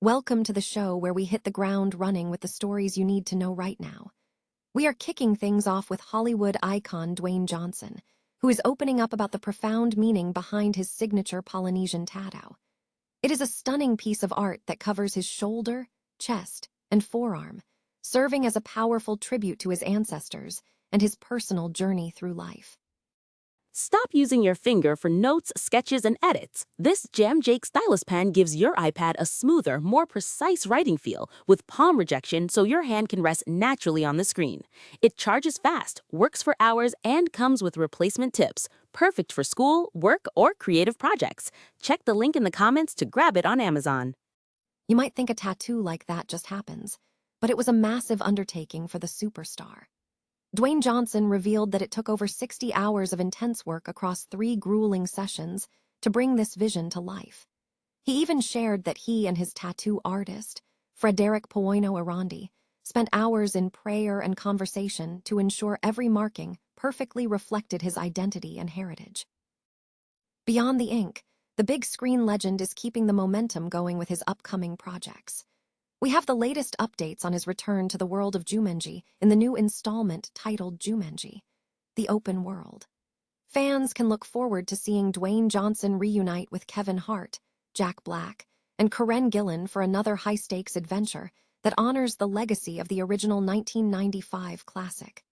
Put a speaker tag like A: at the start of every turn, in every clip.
A: Welcome to the show where we hit the ground running with the stories you need to know right now. We are kicking things off with Hollywood icon Dwayne Johnson, who is opening up about the profound meaning behind his signature Polynesian Tatau. It is a stunning piece of art that covers his shoulder, chest, and forearm, serving as a powerful tribute to his ancestors and his personal journey through life.
B: Stop using your finger for notes, sketches, and edits. This Jam Jake stylus pen gives your iPad a smoother, more precise writing feel with palm rejection so your hand can rest naturally on the screen. It charges fast, works for hours, and comes with replacement tips. Perfect for school, work, or creative projects. Check the link in the comments to grab it on Amazon.
A: You might think a tattoo like that just happens, but it was a massive undertaking for the superstar. Dwayne Johnson revealed that it took over 60 hours of intense work across 3 grueling sessions to bring this vision to life. He even shared that he and his tattoo artist, Frederick Poino Arandi, spent hours in prayer and conversation to ensure every marking perfectly reflected his identity and heritage. Beyond the ink, the big screen legend is keeping the momentum going with his upcoming projects. We have the latest updates on his return to the world of Jumanji in the new installment titled Jumanji, The Open World. Fans can look forward to seeing Dwayne Johnson reunite with Kevin Hart, Jack Black, and Karen Gillan for another high-stakes adventure that honors the legacy of the original 1995 classic.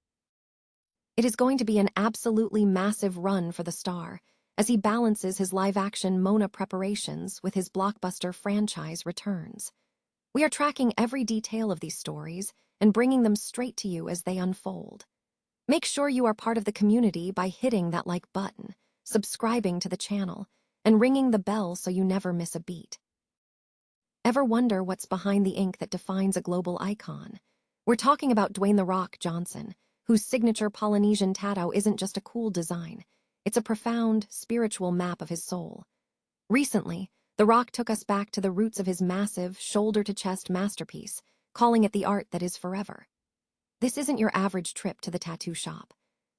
A: It is going to be an absolutely massive run for the star as he balances his live-action Moana preparations with his blockbuster franchise returns. We are tracking every detail of these stories and bringing them straight to you as they unfold. Make sure you are part of the community by hitting that like button, subscribing to the channel, and ringing the bell so you never miss a beat. Ever wonder what's behind the ink that defines a global icon? We're talking about Dwayne The Rock Johnson, whose signature Polynesian Tatau isn't just a cool design. It's a profound, spiritual map of his soul. Recently, The Rock took us back to the roots of his massive, shoulder-to-chest masterpiece, calling it the art that is forever. This isn't your average trip to the tattoo shop.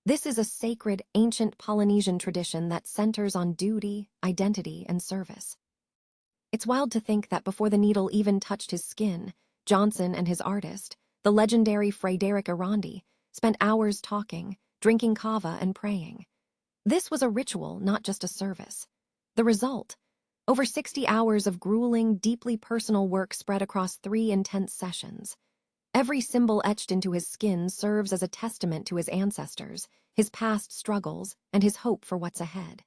A: This is a sacred, ancient Polynesian tradition that centers on duty, identity, and service. It's wild to think that before the needle even touched his skin, Johnson and his artist, the legendary Frederick Arandi, spent hours talking, drinking kava, and praying. This was a ritual, not just a service. The result: over 60 hours of grueling, deeply personal work spread across 3 intense sessions. Every symbol etched into his skin serves as a testament to his ancestors, his past struggles, and his hope for what's ahead.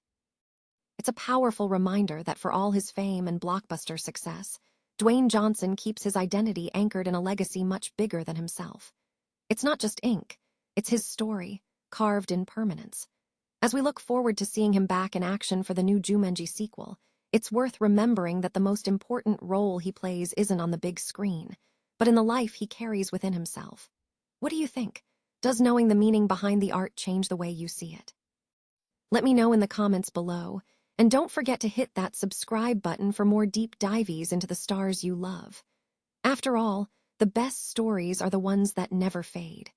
A: It's a powerful reminder that for all his fame and blockbuster success, Dwayne Johnson keeps his identity anchored in a legacy much bigger than himself. It's not just ink, it's his story, carved in permanence. As we look forward to seeing him back in action for the new Jumanji sequel, it's worth remembering that the most important role he plays isn't on the big screen, but in the life he carries within himself. What do you think? Does knowing the meaning behind the art change the way you see it? Let me know in the comments below, and don't forget to hit that subscribe button for more deep dives into the stars you love. After all, the best stories are the ones that never fade.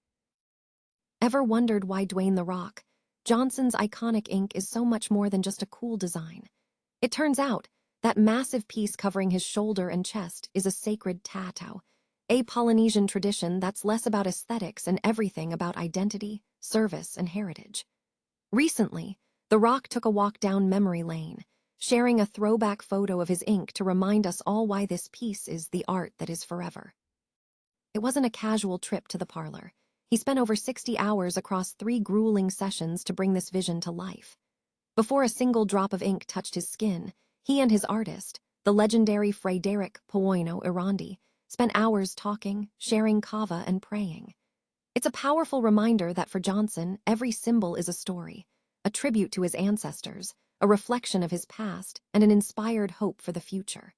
A: Ever wondered why Dwayne The Rock Johnson's iconic ink is so much more than just a cool design? It turns out that massive piece covering his shoulder and chest is a sacred tatau, a Polynesian tradition that's less about aesthetics and everything about identity, service, and heritage. Recently, The Rock took a walk down memory lane, sharing a throwback photo of his ink to remind us all why this piece is the art that is forever. It wasn't a casual trip to the parlor. He spent over 60 hours across 3 grueling sessions to bring this vision to life. Before a single drop of ink touched his skin, he and his artist, the legendary Frederick Poino Arandi, spent hours talking, sharing kava, and praying. It's a powerful reminder that for Johnson, every symbol is a story, a tribute to his ancestors, a reflection of his past, and an inspired hope for the future.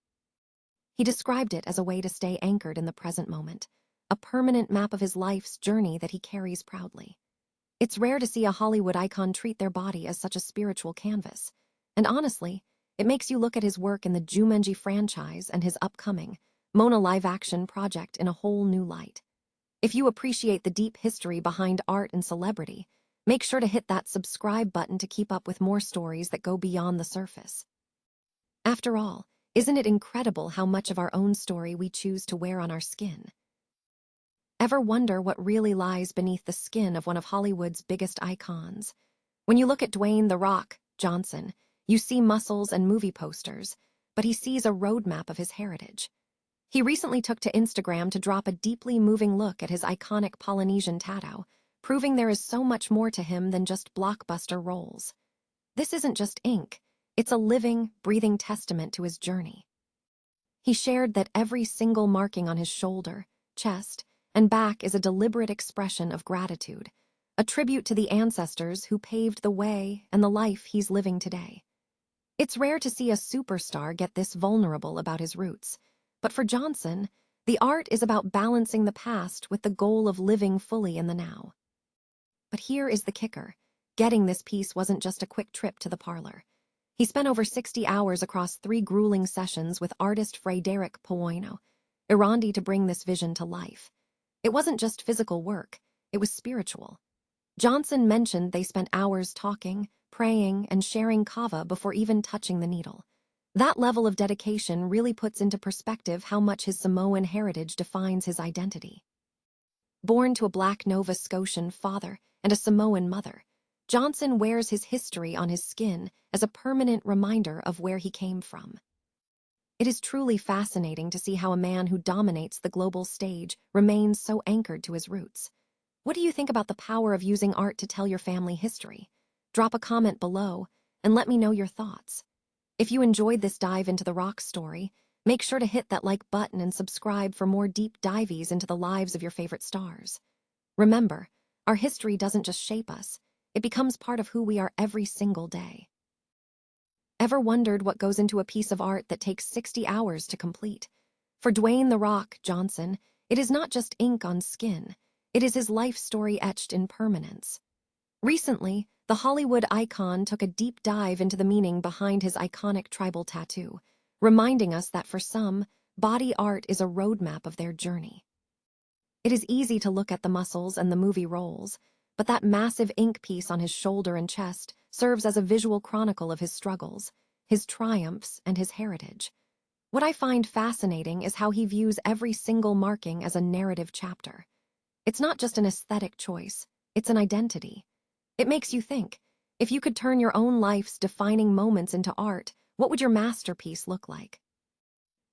A: He described it as a way to stay anchored in the present moment, a permanent map of his life's journey that he carries proudly. It's rare to see a Hollywood icon treat their body as such a spiritual canvas, and honestly, it makes you look at his work in the Jumanji franchise and his upcoming Moana live-action project in a whole new light. If you appreciate the deep history behind art and celebrity, make sure to hit that subscribe button to keep up with more stories that go beyond the surface. After all, Isn't it incredible how much of our own story we choose to wear on our skin? Ever wonder what really lies beneath the skin of one of Hollywood's biggest icons? When you look at Dwayne The Rock Johnson, you see muscles and movie posters, but he sees a roadmap of his heritage. He recently took to Instagram to drop a deeply moving look at his iconic Polynesian Tatau, proving there is so much more to him than just blockbuster roles. This isn't just ink, it's a living, breathing testament to his journey. He shared that every single marking on his shoulder, chest, and back is a deliberate expression of gratitude, a tribute to the ancestors who paved the way and the life he's living today. It's rare to see a superstar get this vulnerable about his roots, but for Johnson, the art is about balancing the past with the goal of living fully in the now. But here is the kicker. Getting this piece wasn't just a quick trip to the parlor. He spent over 60 hours across 3 grueling sessions with artist Frederick Moana, Irandi, to bring this vision to life. It wasn't just physical work, it was spiritual. Johnson mentioned they spent hours talking, praying, and sharing kava before even touching the needle. That level of dedication really puts into perspective how much his Samoan heritage defines his identity. Born to a Black Nova Scotian father and a Samoan mother, Johnson wears his history on his skin as a permanent reminder of where he came from. It is truly fascinating to see how a man who dominates the global stage remains so anchored to his roots. What do you think about the power of using art to tell your family history? Drop a comment below and let me know your thoughts. If you enjoyed this dive into the Rock story, make sure to hit that like button and subscribe for more deep dives into the lives of your favorite stars. Remember, our history doesn't just shape us, it becomes part of who we are every single day. Ever wondered what goes into a piece of art that takes 60 hours to complete? For Dwayne The Rock Johnson, it is not just ink on skin, it is his life story etched in permanence. Recently, the Hollywood icon took a deep dive into the meaning behind his iconic tribal tattoo, reminding us that for some, body art is a roadmap of their journey. It is easy to look at the muscles and the movie roles, but that massive ink piece on his shoulder and chest serves as a visual chronicle of his struggles, his triumphs, and his heritage. What I find fascinating is how he views every single marking as a narrative chapter. It's not just an aesthetic choice, it's an identity. It makes you think, if you could turn your own life's defining moments into art, what would your masterpiece look like?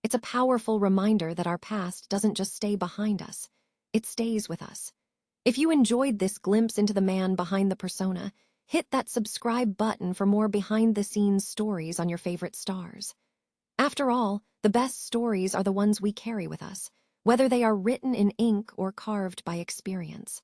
A: It's a powerful reminder that our past doesn't just stay behind us, it stays with us. If you enjoyed this glimpse into the man behind the persona, hit that subscribe button for more behind-the-scenes stories on your favorite stars. After all, the best stories are the ones we carry with us, whether they are written in ink or carved by experience.